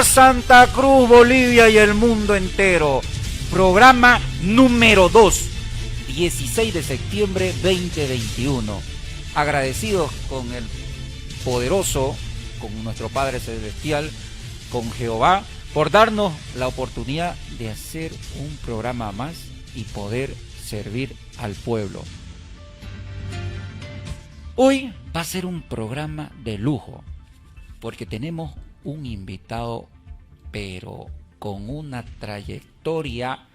para Santa Cruz, Bolivia y el mundo entero. Programa número 2, 16 de septiembre 2021. Agradecidos con el poderoso, con nuestro Padre Celestial, con Jehová, por darnos la oportunidad de hacer un programa más y poder servir al pueblo. Hoy va a ser un programa de lujo, porque tenemos un invitado, pero con una trayectoria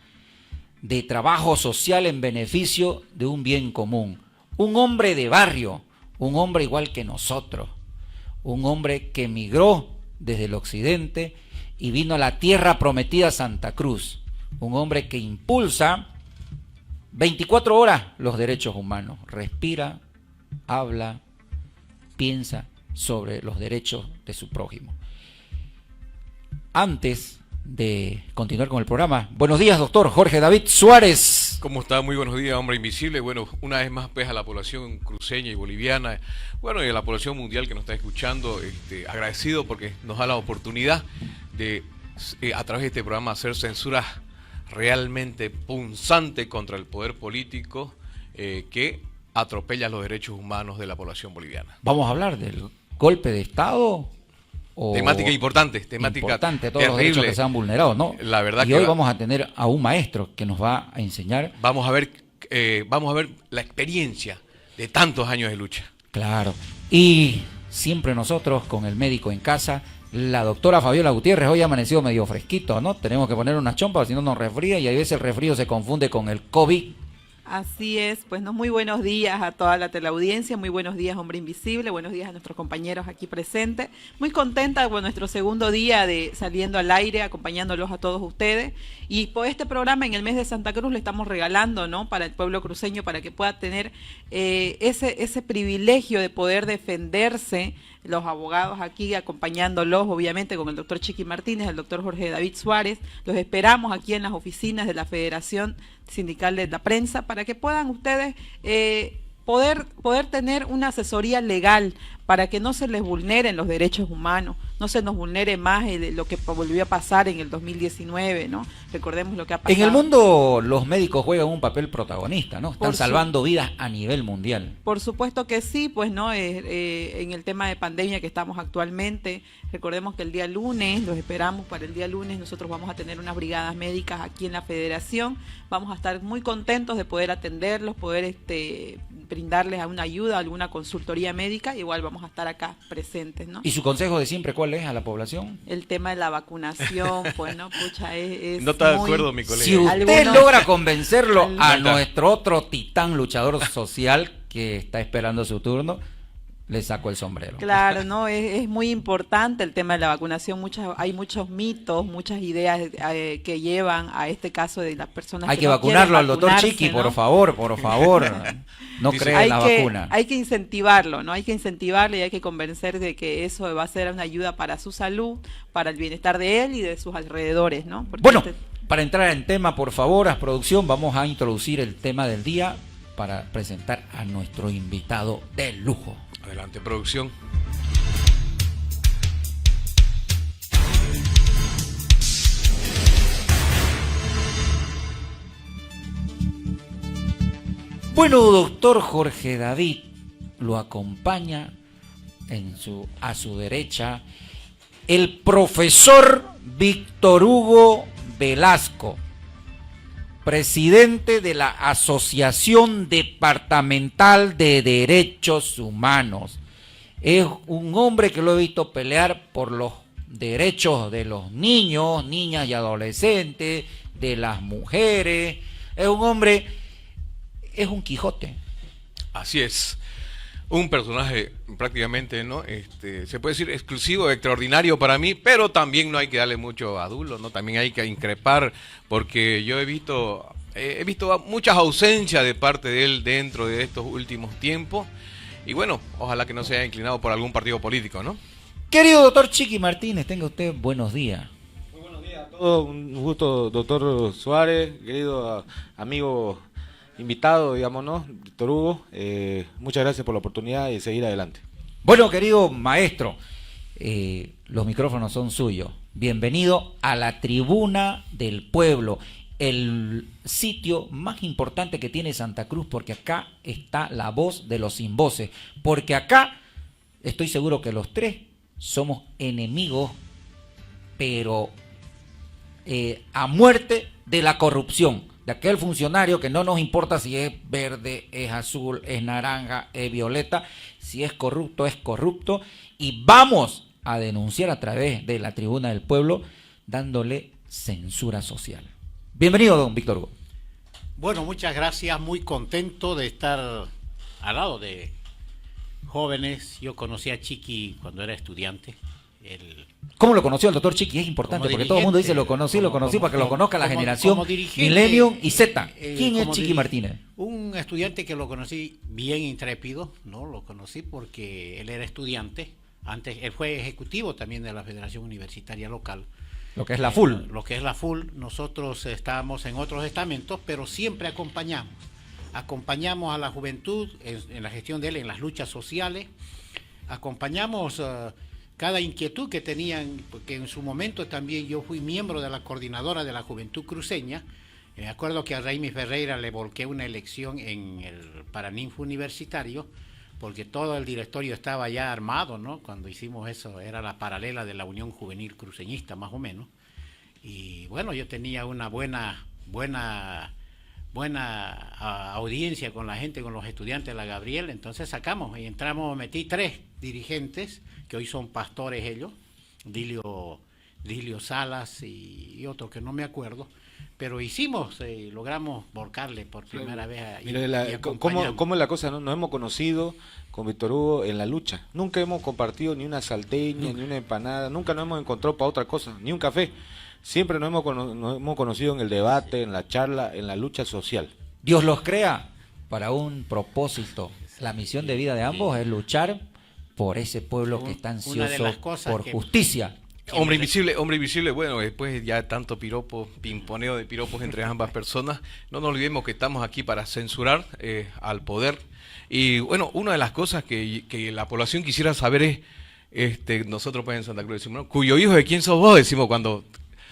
de trabajo social en beneficio de un bien común. Un hombre de barrio, un hombre igual que nosotros, un hombre que emigró desde el occidente y vino a la tierra prometida Santa Cruz. Un hombre que impulsa 24 horas los derechos humanos. Respira, habla, piensa sobre los derechos de su prójimo. Antes de continuar con el programa, buenos días, doctor Jorge David Suárez. ¿Cómo está? Muy buenos días, hombre invisible. Bueno, una vez más, pues, a la población cruceña y boliviana, bueno, y a la población mundial que nos está escuchando, agradecido porque nos da la oportunidad de, a través de este programa, hacer censuras realmente punzantes contra el poder político que atropella los derechos humanos de la población boliviana. Vamos a hablar del golpe de Estado. Temática importante, todos terrible. Los derechos que se han vulnerado, ¿no? La verdad y hoy vamos a tener a un maestro que nos va a enseñar. Vamos a ver la experiencia de tantos años de lucha. Claro. Y siempre nosotros con el médico en casa, la doctora Fabiola Gutiérrez. Hoy ha amanecido medio fresquito, ¿no? Tenemos que poner unas chompas, si no nos resfría, y a veces el resfrío se confunde con el COVID. Así es, pues no, muy buenos días a toda la teleaudiencia, muy buenos días, hombre invisible, buenos días a nuestros compañeros aquí presentes. Muy contenta con nuestro segundo día de saliendo al aire, acompañándolos a todos ustedes. Y por este programa en el mes de Santa Cruz le estamos regalando, ¿no?, para el pueblo cruceño, para que pueda tener ese privilegio de poder defenderse, los abogados aquí acompañándolos, obviamente con el doctor Chiqui Martínez, el doctor Jorge David Suárez. Los esperamos aquí en las oficinas de la Federación Sindical de la Prensa para que puedan ustedes poder tener una asesoría legal para que no se les vulneren los derechos humanos, no se nos vulnere más lo que volvió a pasar en el 2019, ¿no? Recordemos lo que ha pasado. En el mundo los médicos juegan un papel protagonista, ¿no? Están salvando vidas a nivel mundial. Por supuesto que sí, pues, ¿no? En el tema de pandemia que estamos actualmente, recordemos que el día lunes, los esperamos para el día lunes, nosotros vamos a tener unas brigadas médicas aquí en la Federación, vamos a estar muy contentos de poder atenderlos, poder brindarles una ayuda, alguna consultoría médica, igual vamos a estar acá presentes, ¿no? ¿Y su consejo de siempre cuál es a la población? El tema de la vacunación, pues, ¿no? Pucha, es no está de acuerdo, mi colega. Si usted logra convencerlo a nuestro otro titán luchador social que está esperando su turno, le saco el sombrero. Claro, no, es muy importante el tema de la vacunación. Hay muchos mitos, muchas ideas que llevan a este caso de las personas hay que que no vacunarlo al doctor vacunarse, Chiqui, ¿no? por favor. No crea en la vacuna. Hay que incentivarlo, ¿no? Hay que incentivarlo y hay que convencer de que eso va a ser una ayuda para su salud, para el bienestar de él y de sus alrededores, ¿no? Porque bueno, para entrar en tema, por favor, a producción, vamos a introducir el tema del día para presentar a nuestro invitado de lujo. Adelante, producción. Bueno, doctor Jorge David lo acompaña a su derecha el profesor Víctor Hugo Velasco, presidente de la Asociación Departamental de Derechos Humanos. Es un hombre que lo he visto pelear por los derechos de los niños, niñas y adolescentes, de las mujeres. Es un hombre, es un Quijote. Así es. Un personaje prácticamente, ¿no? Se puede decir exclusivo, extraordinario para mí, pero también no hay que darle mucho adulo, ¿no? También hay que increpar, porque yo he visto muchas ausencias de parte de él dentro de estos últimos tiempos, y bueno, ojalá que no se haya inclinado por algún partido político, ¿no? Querido doctor Chiqui Martínez, tenga usted buenos días. Muy buenos días a todos, un gusto, doctor Suárez, querido amigo invitado, digamos, ¿no? Víctor Hugo, muchas gracias por la oportunidad y seguir adelante. Bueno, querido maestro, los micrófonos son suyos. Bienvenido a la Tribuna del Pueblo, el sitio más importante que tiene Santa Cruz, porque acá está la voz de los sin voces, porque acá estoy seguro que los tres somos enemigos, pero a muerte de la corrupción, de aquel funcionario que no nos importa si es verde, es azul, es naranja, es violeta, si es corrupto, y vamos a denunciar a través de la Tribuna del Pueblo dándole censura social. Bienvenido, don Víctor Hugo. Bueno, muchas gracias, muy contento de estar al lado de jóvenes. Yo conocí a Chiqui cuando era estudiante. ¿Cómo lo conoció el doctor Chiqui? Es importante porque todo el mundo dice lo conocí, para que lo conozca la generación Millennium y Z. ¿Quién es Chiqui Martínez? Un estudiante que lo conocí bien intrépido, ¿no? Lo conocí porque él era estudiante. Antes, él fue ejecutivo también de la Federación Universitaria Local. Lo que es la FUL. Lo que es la FUL. Nosotros estábamos en otros estamentos, pero siempre acompañamos. Acompañamos a la juventud en la gestión de él, en las luchas sociales. Acompañamos cada inquietud que tenían, porque en su momento también yo fui miembro de la coordinadora de la Juventud Cruceña. Me acuerdo que a Raimi Ferreira le volqué una elección en el Paraninfo Universitario, porque todo el directorio estaba ya armado, ¿no? Cuando hicimos eso, era la paralela de la Unión Juvenil Cruceñista, más o menos. Y bueno, yo tenía una buena audiencia con la gente, con los estudiantes de la Gabriel. Entonces sacamos y entramos, metí 3 dirigentes, que hoy son pastores ellos, Dilio Salas y otro que no me acuerdo. Pero hicimos, logramos volcarle por primera vez. ¿Cómo es la cosa? ¿No? Nos hemos conocido con Víctor Hugo en la lucha. Nunca hemos compartido ni una salteña, ni una empanada. Nunca nos hemos encontrado para otra cosa, ni un café. Siempre nos hemos conocido en el debate, en la charla, en la lucha social. Dios los crea para un propósito. La misión de vida de ambos es luchar por ese pueblo que está ansioso por justicia. Hombre invisible, bueno, después ya tanto pimponeo de piropos entre ambas personas, no nos olvidemos que estamos aquí para censurar al poder. Y bueno, una de las cosas que la población quisiera saber es, nosotros pues en Santa Cruz decimos, ¿no? ¿Cuyo hijo de quién sos vos? Decimos cuando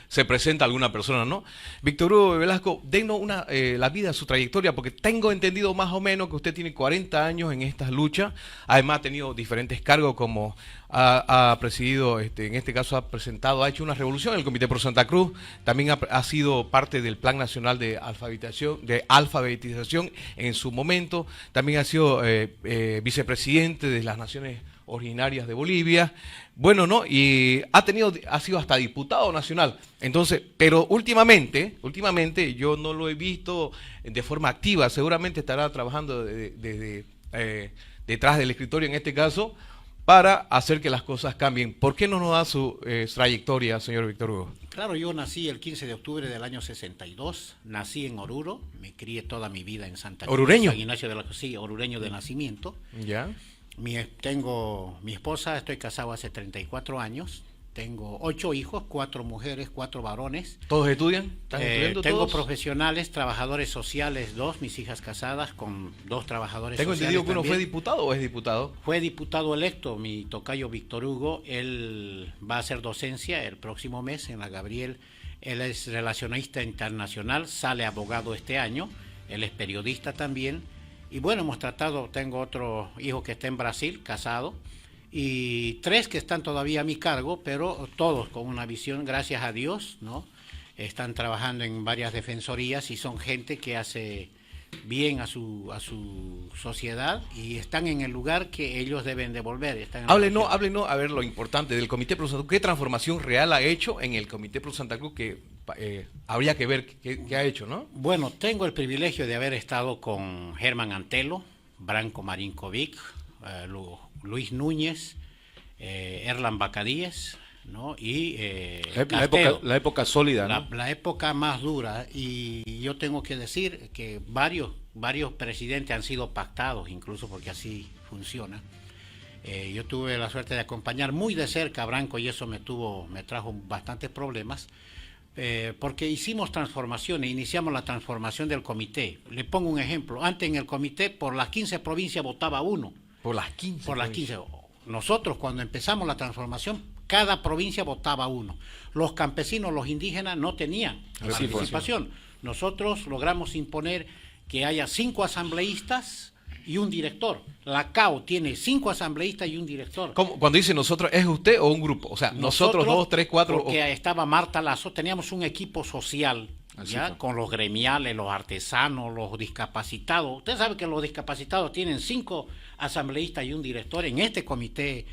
se presenta alguna persona, ¿no? Víctor Hugo Velasco, denos la vida, su trayectoria, porque tengo entendido más o menos que usted tiene 40 años en estas luchas, además ha tenido diferentes cargos como ha presidido, en este caso ha hecho una revolución en el Comité Pro Santa Cruz, también ha sido parte del Plan Nacional de Alfabetización en su momento, también ha sido vicepresidente de las Naciones Originarias de Bolivia, bueno, ¿no? Y ha sido hasta diputado nacional. Entonces, pero últimamente yo no lo he visto de forma activa, seguramente estará trabajando detrás del escritorio en este caso, para hacer que las cosas cambien. ¿Por qué no nos da su trayectoria, señor Víctor Hugo? Claro, yo nací el 15 de octubre del año 62, nací en Oruro, me crié toda mi vida en Santa Cruz. ¿Orureño? San Ignacio de la sí, orureño de nacimiento. Ya. Tengo mi esposa, estoy casado hace 34 años, tengo 8 hijos, 4 mujeres, 4 varones. ¿Todos estudian? ¿Están estudiando tengo todos? profesionales, trabajadores sociales, 2, mis hijas casadas con 2 trabajadores Tengo sociales. entendido que uno también. fue diputado o es diputado. Fue diputado electo, mi tocayo Víctor Hugo, él va a hacer docencia el próximo mes en la Gabriel, él es relacionista internacional, sale abogado este año, él es periodista también, y bueno, hemos tratado, tengo otro hijo que está en Brasil, casado, y 3 que están todavía a mi cargo, pero todos con una visión, gracias a Dios, ¿no? Están trabajando en varias defensorías y son gente que hace bien a su sociedad y están en el lugar que ellos deben devolver. Háblenos, a ver lo importante del Comité Pro Santa Cruz. ¿Qué transformación real ha hecho en el Comité Pro Santa Cruz que habría que ver qué ha hecho, ¿no? Bueno, tengo el privilegio de haber estado con Germán Antelo, Branco Marinkovic, Luis Núñez, Erlan Bacadíes, ¿no? Y la época sólida, ¿no? La época más dura, y yo tengo que decir que varios presidentes han sido pactados, incluso porque así funciona. Yo tuve la suerte de acompañar muy de cerca a Branco y eso me trajo bastantes problemas, porque hicimos transformaciones, iniciamos la transformación del comité. Le pongo un ejemplo, antes en el comité por las 15 provincias votaba uno. Por las 15. Por las 15. Nosotros cuando empezamos la transformación, cada provincia votaba uno. Los campesinos, los indígenas no tenían Así fue. participación. Nosotros logramos imponer que haya 5 asambleístas y un director. La CAO tiene 5 asambleístas y un director. ¿Cómo? Cuando dice nosotros, ¿es usted o un grupo? O sea, nosotros 2, 3, 4... Porque estaba Marta Lazo, teníamos un equipo social, ¿ya? fue. Con los gremiales, los artesanos, los discapacitados. Usted sabe que los discapacitados tienen 5 asambleístas y un director en este comité.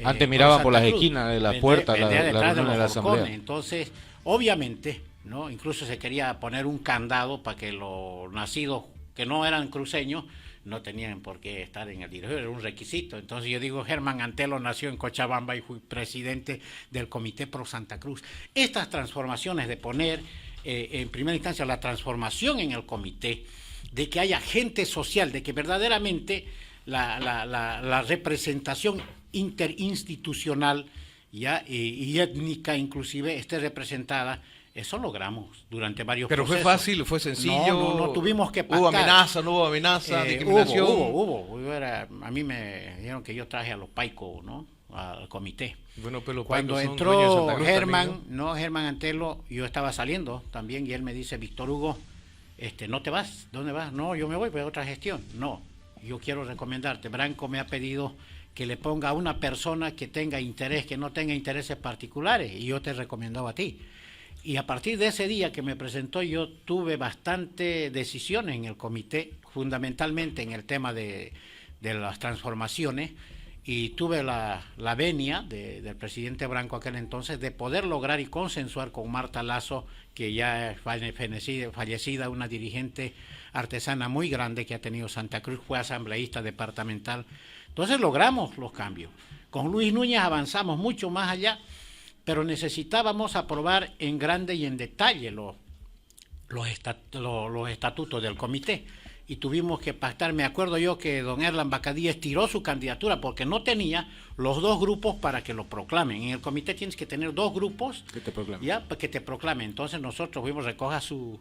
Antes miraban por Santa las Cruz. esquinas de las puertas la Vendría detrás reunión de la los asamblea. balcones. Entonces, obviamente, ¿no? Incluso se quería poner un candado para que los nacidos que no eran cruceños no tenían por qué estar en el directorio, era un requisito. Entonces yo digo, Germán Antelo nació en Cochabamba y fui presidente del Comité Pro Santa Cruz. Estas transformaciones de poner, en primera instancia, la transformación en el comité, de que haya gente social, de que verdaderamente la representación interinstitucional ¿ya? Y étnica inclusive esté representada. Eso logramos durante varios Pero procesos. fue fácil, fue sencillo. No tuvimos que pactar. ¿Hubo amenaza, no hubo amenaza, discriminación? Hubo. A mí me dijeron que yo traje a los paicos, ¿no? Al comité. Bueno, pero los Cuando paicos son dueños de entró Santa Cruz Germán, también, Germán Antelo, yo estaba saliendo también y él me dice, Víctor Hugo, ¿no te vas? ¿Dónde vas? No, yo me voy para otra gestión. No, yo quiero recomendarte. Branco me ha pedido que le ponga a una persona que tenga interés, que no tenga intereses particulares, y yo te he recomendado a ti. Y a partir de ese día que me presentó, yo tuve bastante decisiones en el comité, fundamentalmente en el tema de las transformaciones, y tuve la venia del presidente Branco aquel entonces de poder lograr y consensuar con Marta Lazo, que ya es fallecida, una dirigente artesana muy grande que ha tenido Santa Cruz, fue asambleísta departamental. Entonces logramos los cambios. Con Luis Núñez avanzamos mucho más allá, pero necesitábamos aprobar en grande y en detalle los estatutos del comité, y tuvimos que pactar. Me acuerdo yo que don Erlan Bacadíes tiró su candidatura porque no tenía los 2 grupos para que lo proclamen. En el comité tienes que tener 2 grupos Que te proclamen. ya para que te proclamen. Entonces nosotros fuimos a recoger su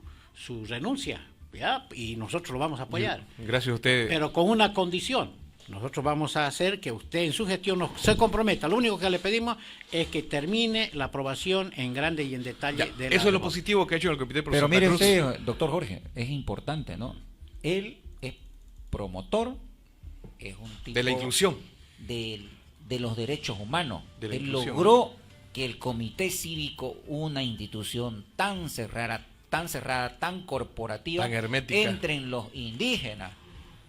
renuncia, ya, y nosotros lo vamos a apoyar. Gracias a usted. Pero con una condición. Nosotros vamos a hacer que usted en su gestión se comprometa. Lo único que le pedimos es que termine la aprobación en grande y en detalle. Ya, de eso es lo positivo que ha hecho en el Comité Pro Pero Santa mire Cruz. usted, doctor Jorge, es importante, ¿no? Él es promotor, es un tipo De la inclusión. de los derechos humanos. De la Él inclusión. logró que el Comité Cívico, una institución tan cerrada, tan corporativa, Tan hermética, entre en los indígenas.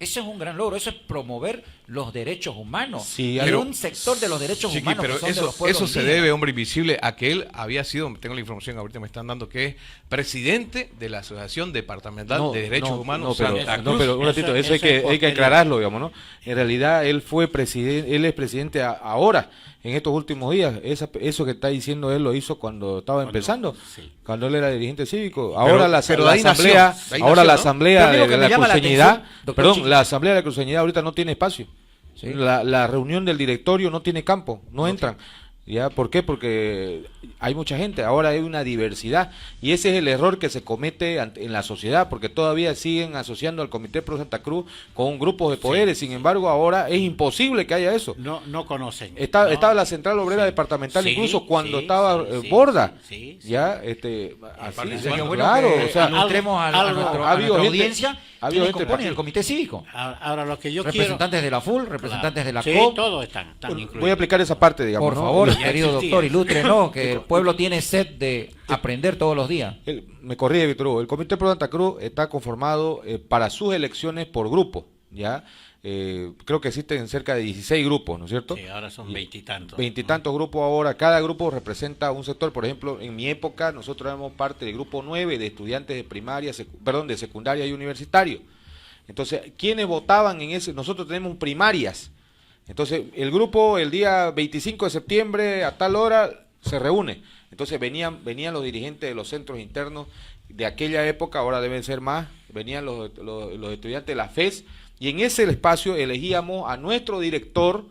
Eso es un gran logro, eso es promover los derechos humanos. Sí, y pero- un sector de los derechos Chiqui, humanos pero que son de eso, los pueblos eso se indígenas. debe, hombre invisible, a que él había sido, tengo la información ahorita me están dando, que es presidente de la Asociación Departamental de Derechos Humanos Santa Cruz. pero un ratito, eso hay Eso es que posterior. aclararlo, digamos, ¿no? En realidad él fue presidente, él es presidente ahora, en estos últimos días. Eso que está diciendo él lo hizo cuando estaba empezando, sí. cuando él era dirigente cívico. Ahora pero la de ahí nació, asamblea, de ahí ahora nació, la ¿no? asamblea Pero a mí lo de que me la llama la cruceñidad, atención, doctor perdón, Chiqui. la asamblea de la cruceñidad ahorita no tiene espacio. Sí. La reunión del directorio no tiene campo, no entran. ¿Ya? ¿Por qué? Porque hay mucha gente, ahora hay una diversidad, y ese es el error que se comete en la sociedad, porque todavía siguen asociando al Comité Pro Santa Cruz con grupos de poderes. Sin embargo, ahora es imposible que haya eso. No conocen. Estaba ¿no? la Central Obrera Sí. Departamental, Sí, incluso cuando sí, estaba sí, Borda, sí, sí. ya, así, participando. Bueno, claro, que o sea, ilustremos a algo- nuestra ha habido gente- audiencia ha habido quienes gente componen de el Comité Cívico. Ahora lo que yo Representantes de la FUL, representantes de la sí, COP. todos están incluidos. voy a aplicar esa parte, digamos. Por ¿no? favor, Ya querido existía. doctor, ilústrenos, que el pueblo tiene sed de aprender todos los días. Me corrige, Víctor Hugo. El Comité Pro Santa Cruz está conformado para sus elecciones por grupo, ¿ya? Creo que existen cerca de 16 grupos, ¿no es cierto? Sí, ahora son 20 y tantos. Veintitantos grupos ahora, cada grupo representa un sector. Por ejemplo, en mi época nosotros éramos parte del grupo 9 de estudiantes de primaria, de secundaria y universitario. Entonces, ¿quiénes votaban en ese? Nosotros tenemos primarias. Entonces, el grupo el día 25 de septiembre a tal hora se reúne. Entonces venían los dirigentes de los centros internos de aquella época, ahora deben ser más, venían los estudiantes de la FES, y en ese espacio elegíamos a nuestro director,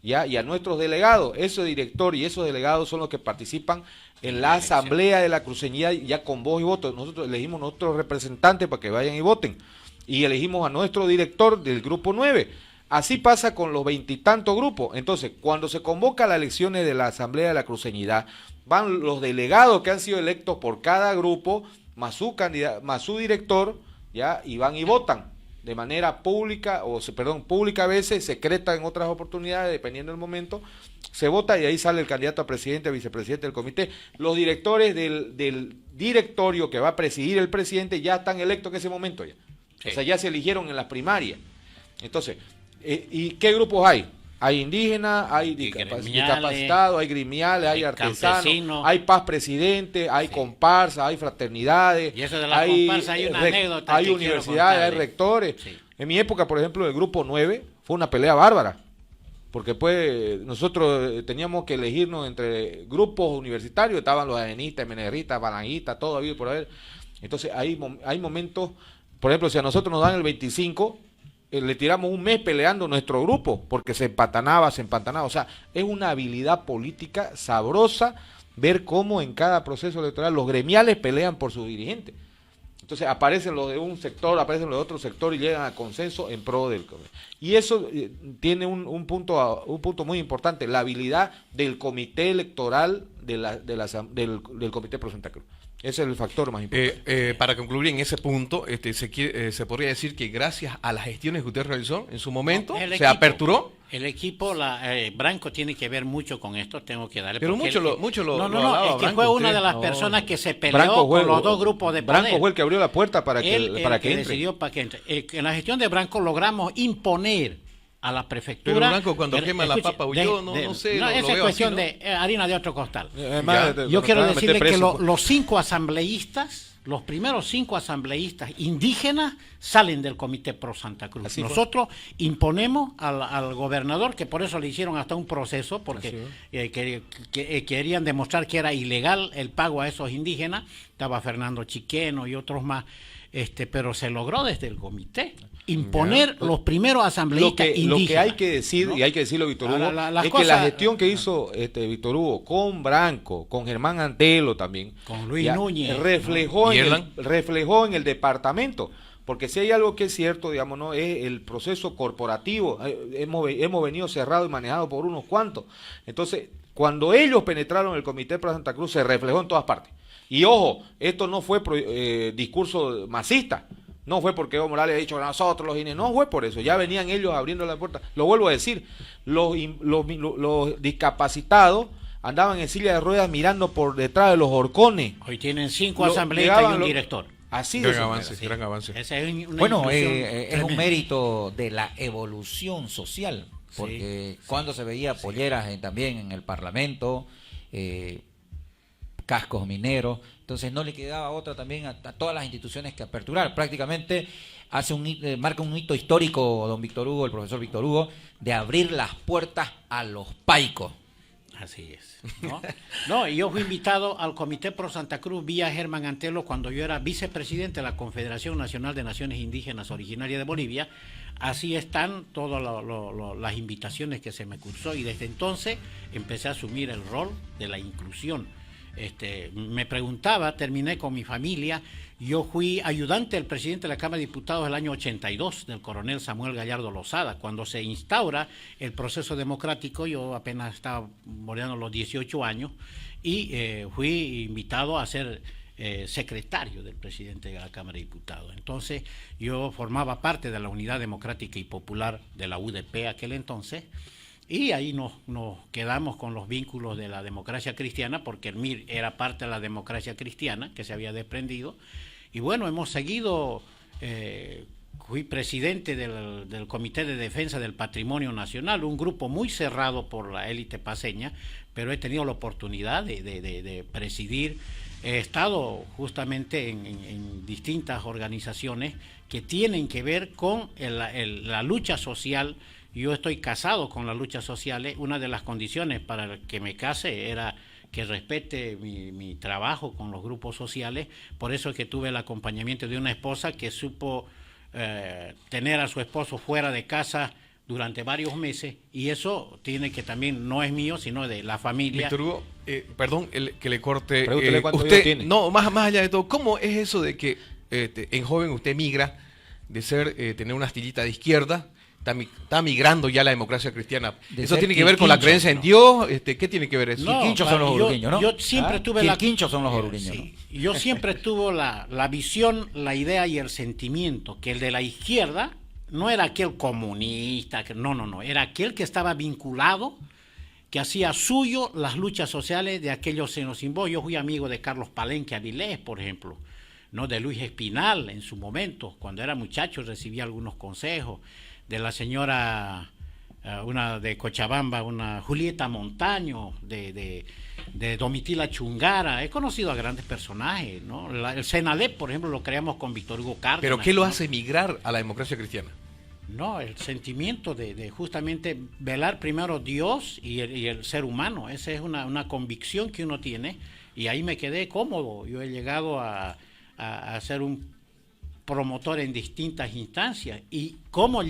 ¿ya? Y a nuestros delegados. Ese director y esos delegados son los que participan en la asamblea de la cruceñidad, ya con voz y voto. Nosotros elegimos a nuestros representantes para que vayan y voten, y elegimos a nuestro director del grupo 9. Así pasa con los 20 y tantos grupos. Entonces, cuando se convoca las elecciones de la Asamblea de la Cruceñidad, van los delegados que han sido electos por cada grupo, más su candidato, más su director, ya, y van y votan de manera pública, pública a veces, secreta en otras oportunidades, dependiendo del momento, se vota y ahí sale el candidato a presidente, vicepresidente del comité. Los directores del directorio que va a presidir el presidente ya están electos en ese momento ya. Sí. O sea, ya se eligieron en las primarias. Entonces, ¿y qué grupos hay? Hay indígenas, hay discapacitados, hay gremiales, hay artesanos, hay paz presidente, hay comparsas, hay fraternidades, y eso de la comparsa hay una anécdota, hay universidades, hay rectores. Sí. En mi época, por ejemplo, el grupo 9 fue una pelea bárbara, porque pues nosotros teníamos que elegirnos entre grupos universitarios, estaban los ajenistas, meneristas, balanguistas, todo habido por haber. Entonces hay momentos, por ejemplo, si a nosotros nos dan el 25, le tiramos un mes peleando nuestro grupo, porque se empantanaba. O sea, es una habilidad política sabrosa ver cómo en cada proceso electoral los gremiales pelean por sus dirigentes. Entonces aparecen los de un sector, aparecen los de otro sector y llegan a consenso en pro del... Y eso tiene un punto muy importante, la habilidad del comité electoral del Comité Pro Santa Cruz. Ese es el factor más importante. Para concluir en ese punto, se podría decir que gracias a las gestiones que usted realizó en su momento, aperturó. El equipo, Branco tiene que ver mucho con esto, tengo que darle. Pero mucho lo es que fue una de las personas que se peleó con los dos grupos de poder. Branco fue el que abrió la puerta para que entre. Decidió para que entre. En la gestión de Branco logramos imponer a la prefectura. Pero Branco cuando quema la papa huyó, no sé. No, esa es cuestión de harina de otro costal. Yo quiero quiero decirle que los 5 asambleístas, los primeros 5 asambleístas indígenas salen del Comité Pro Santa Cruz. Así nosotros imponemos al gobernador, que por eso le hicieron hasta un proceso, porque querían demostrar que era ilegal el pago a esos indígenas. Estaba Fernando Chiqueno y otros más, pero se logró desde el comité imponer los primeros asambleístas indígenas. Lo que hay que decir, ¿no? Y hay que decirlo, Víctor Hugo, que la gestión que hizo Víctor Hugo con Branco, con Germán Antelo también, con Luis Núñez, reflejó en el departamento. Porque si hay algo que es cierto, digamos, ¿no? Es el proceso corporativo. Hemos venido cerrado y manejado por unos cuantos. Entonces, cuando ellos penetraron el Comité Pro Santa Cruz, se reflejó en todas partes. Y ojo, esto no fue discurso masista. No fue porque Evo Morales ha dicho que nosotros los INE, no fue por eso, ya venían ellos abriendo la puerta. Lo vuelvo a decir, los discapacitados andaban en silla de ruedas mirando por detrás de los horcones. Hoy tienen 5 asambleístas y un director. Así gran avance. Bueno, es un mérito de la evolución social, porque cuando se veía polleras también en el Parlamento, cascos mineros, entonces no le quedaba otra también a todas las instituciones que aperturar. Prácticamente marca un hito histórico don Víctor Hugo, el profesor Víctor Hugo, de abrir las puertas a los paicos. Así es. No, yo fui invitado al Comité Pro Santa Cruz vía Germán Antelo cuando yo era vicepresidente de la Confederación Nacional de Naciones Indígenas Originarias de Bolivia. Así están todas las invitaciones que se me cursó y desde entonces empecé a asumir el rol de la inclusión. Me preguntaba, terminé con mi familia, yo fui ayudante del presidente de la Cámara de Diputados el año 82, del coronel Samuel Gallardo Lozada. Cuando se instaura el proceso democrático, yo apenas estaba bordeando los 18 años y fui invitado a ser secretario del presidente de la Cámara de Diputados. Entonces yo formaba parte de la Unidad Democrática y Popular de la UDP aquel entonces. Y ahí nos quedamos con los vínculos de la democracia cristiana, porque el MIR era parte de la democracia cristiana que se había desprendido. Y bueno, hemos seguido, fui presidente del Comité de Defensa del Patrimonio Nacional, un grupo muy cerrado por la élite paceña, pero he tenido la oportunidad de presidir. He estado justamente en distintas organizaciones que tienen que ver con la lucha social. Yo estoy casado con las luchas sociales. Una de las condiciones para que me case era que respete mi trabajo con los grupos sociales. Por eso es que tuve el acompañamiento de una esposa que supo tener a su esposo fuera de casa durante varios meses, y eso tiene que también, no es mío, sino de la familia. Víctor Hugo, perdón que le corte. Pregúntele cuántos años tiene. No, más allá de todo, ¿cómo es eso de que en joven usted migra de tener una astillita de izquierda, está migrando ya la democracia cristiana. De ¿Eso ser tiene que ver con la quilquinchos, creencia en ¿no? Dios? ¿Qué tiene que ver eso? No, Quilquinchos son los yo- orureños, ¿no? yo siempre tuve la- Quilquinchos son los orureños, Sí, ¿no? yo siempre tuve la visión, la idea y el sentimiento que el de la izquierda no era aquel comunista, no, era aquel que estaba vinculado, que hacía suyo las luchas sociales de aquellos en los Simbó. Yo fui amigo de Carlos Palenque Avilés, por ejemplo, no, de Luis Espinal en su momento, cuando era muchacho recibía algunos consejos, de la señora, una de Cochabamba, una Julieta Montaño, de Domitila Chungara. He conocido a grandes personajes, ¿no? El Senalep, por ejemplo, lo creamos con Víctor Hugo Cárdenas. ¿Pero qué lo ¿no? hace migrar a la democracia cristiana? No, el sentimiento de justamente velar primero Dios y el ser humano. Esa es una convicción que uno tiene, y ahí me quedé cómodo. Yo he llegado a ser un promotor en distintas instancias. ¿Y cómo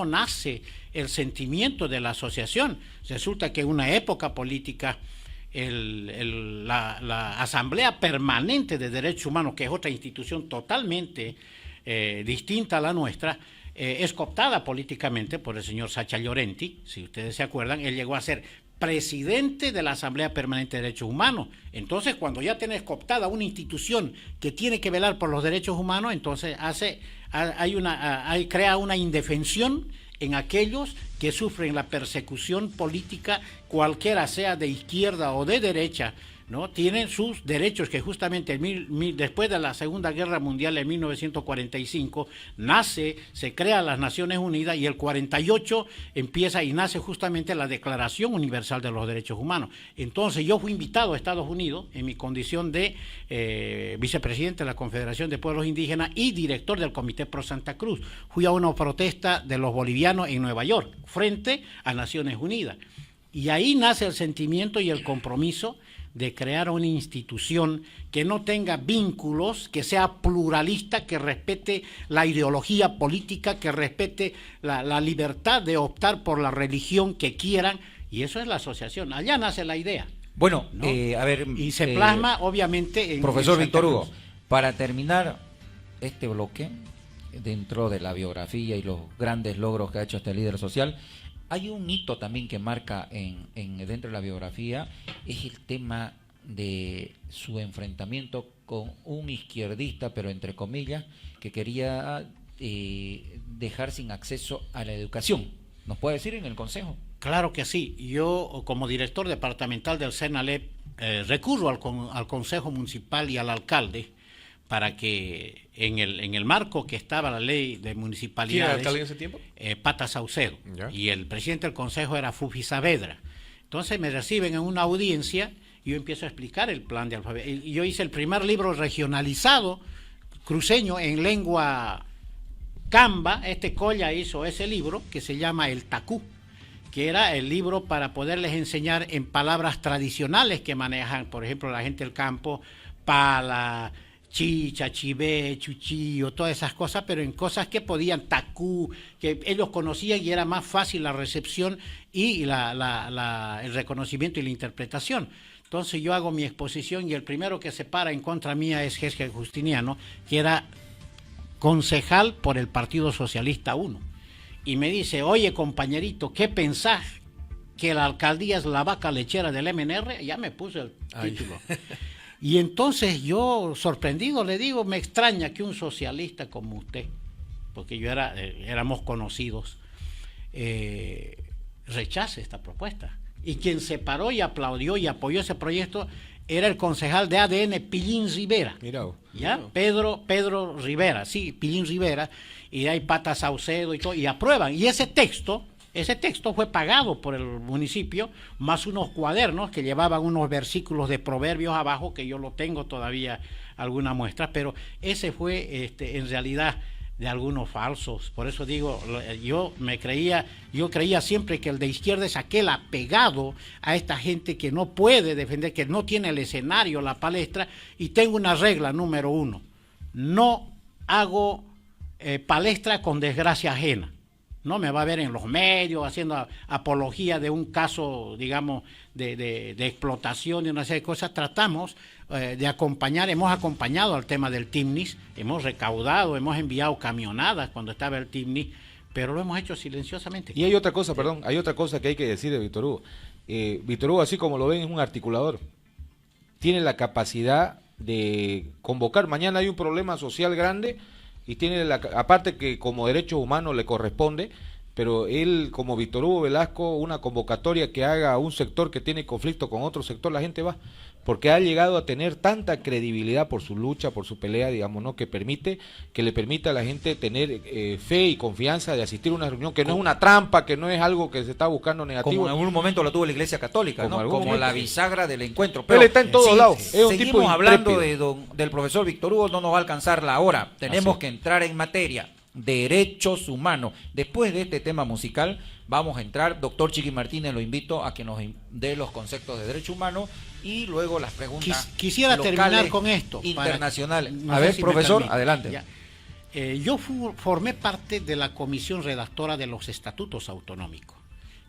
nace el sentimiento de la asociación? Resulta que en una época política la Asamblea Permanente de Derechos Humanos, que es otra institución totalmente distinta a la nuestra, es cooptada políticamente por el señor Sacha Llorenti. Si ustedes se acuerdan, él llegó a ser presidente de la Asamblea Permanente de Derechos Humanos. Entonces, cuando ya tenés cooptada una institución que tiene que velar por los derechos humanos, entonces crea una indefensión en aquellos que sufren la persecución política, cualquiera sea de izquierda o de derecha, ¿no? Tienen sus derechos, que justamente después de la Segunda Guerra Mundial en 1945 se crea las Naciones Unidas, y el 48 empieza y nace justamente la Declaración Universal de los Derechos Humanos. Entonces yo fui invitado a Estados Unidos en mi condición de vicepresidente de la Confederación de Pueblos Indígenas y director del Comité Pro Santa Cruz. Fui a una protesta de los bolivianos en Nueva York frente a Naciones Unidas, y ahí nace el sentimiento y el compromiso de crear una institución que no tenga vínculos, que sea pluralista, que respete la ideología política, que respete la libertad de optar por la religión que quieran, y eso es la asociación. Allá nace la idea. Bueno, ¿no? a ver... Y se plasma, obviamente, profesor en Víctor Santa Hugo, Cruz. para terminar este bloque, dentro de la biografía y los grandes logros que ha hecho este líder social, hay un hito también que marca dentro de la biografía, es el tema de su enfrentamiento con un izquierdista, pero entre comillas, que quería dejar sin acceso a la educación. ¿Nos puede decir en el Consejo? Claro que sí. Yo, como director departamental del Senalep, recurro al Consejo Municipal y al alcalde para que en el marco que estaba la ley de municipalidades... ¿Quién era el alcalde en ese tiempo? Pata Saucedo. Ya. Y el presidente del consejo era Fufi Saavedra. Entonces me reciben en una audiencia y yo empiezo a explicar el plan de alfabeto. Y yo hice el primer libro regionalizado cruceño en lengua camba. Colla hizo ese libro que se llama El Tacú, que era el libro para poderles enseñar en palabras tradicionales que manejan, por ejemplo, la gente del campo, pala, chicha, chivé, chuchillo, todas esas cosas, pero en cosas que podían, tacú, que ellos conocían, y era más fácil la recepción y el reconocimiento y la interpretación. Entonces yo hago mi exposición, y el primero que se para en contra mía es Jesque Justiniano, que era concejal por el Partido Socialista 1, y me dice: oye, compañerito, ¿qué pensás? ¿Que la alcaldía es la vaca lechera del MNR? Ya me puse el título. Y entonces yo, sorprendido, le digo: me extraña que un socialista como usted, porque éramos conocidos, rechace esta propuesta. Y quien se paró y aplaudió y apoyó ese proyecto era el concejal de ADN, Pillín Rivera. Mira, ¿Ya? Pedro Rivera, sí, Pillín Rivera, y hay Pata Saucedo y todo, y aprueban. Y ese texto fue pagado por el municipio, más unos cuadernos que llevaban unos versículos de proverbios abajo, que yo lo tengo todavía alguna muestra, pero ese fue en realidad de algunos falsos. Por eso digo, yo creía siempre que el de izquierda es aquel apegado a esta gente que no puede defender, que no tiene el escenario, la palestra. Y tengo una regla número 1: no hago palestra con desgracia ajena. No me va a ver en los medios haciendo apología de un caso, digamos, de explotación y una serie de cosas. Tratamos de acompañar, hemos acompañado al tema del TIMNIS, hemos recaudado, hemos enviado camionadas cuando estaba el TIMNIS pero lo hemos hecho silenciosamente. Y hay otra cosa, perdón, hay otra cosa que hay que decir de Víctor Hugo. Víctor Hugo, así como lo ven, es un articulador. Tiene la capacidad de convocar. Mañana hay un problema social grande y tiene aparte que como derechos humanos le corresponde, pero él como Víctor Hugo Velasco, una convocatoria que haga a un sector que tiene conflicto con otro sector, la gente va, porque ha llegado a tener tanta credibilidad por su lucha, por su pelea, digamos, ¿no? Que le permite a la gente tener fe y confianza de asistir a una reunión que no es una trampa, que no es algo que se está buscando negativo. Como en algún momento lo tuvo la Iglesia Católica, ¿no? Como la bisagra del encuentro. Pero él está en todos lados. Es un seguimos tipo hablando intrépido. del profesor Víctor Hugo, no nos va a alcanzar la hora. Tenemos que entrar en materia. Derechos humanos. Después de este tema musical vamos a entrar. Doctor Chiqui Martínez, lo invito a que nos dé los conceptos de derechos humanos y luego las preguntas Quisiera terminar con esto. Internacionales. No a sé ver, si me profesor, permite. adelante. Ya. Yo formé parte de la comisión redactora de los estatutos autonómicos.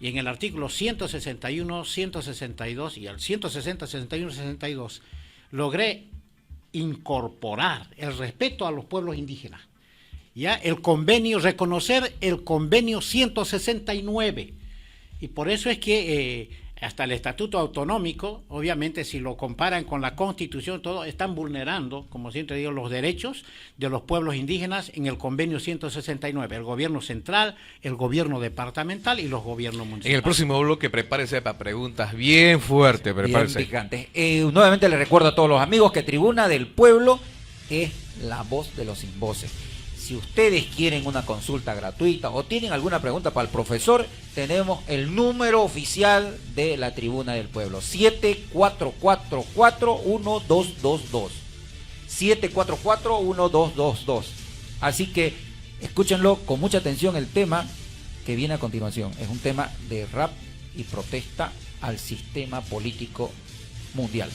Y en el artículo 161, 162 y el 160, 61, 62 logré incorporar el respeto a los pueblos indígenas. Ya el convenio, reconocer el convenio 169, y por eso es que hasta el estatuto autonómico, obviamente si lo comparan con la constitución, todo están vulnerando, como siempre digo, los derechos de los pueblos indígenas en el convenio 169, el gobierno central, el gobierno departamental y los gobiernos municipales. En el próximo bloque prepárese para preguntas bien fuertes, prepárese. Bien picantes. Nuevamente le recuerdo a todos los amigos que Tribuna del Pueblo es la voz de los sin voces. Si ustedes quieren una consulta gratuita o tienen alguna pregunta para el profesor, tenemos el número oficial de la Tribuna del Pueblo, 7444-1222. 7444-1222. Así que escúchenlo con mucha atención el tema que viene a continuación. Es un tema de rap y protesta al sistema político mundial.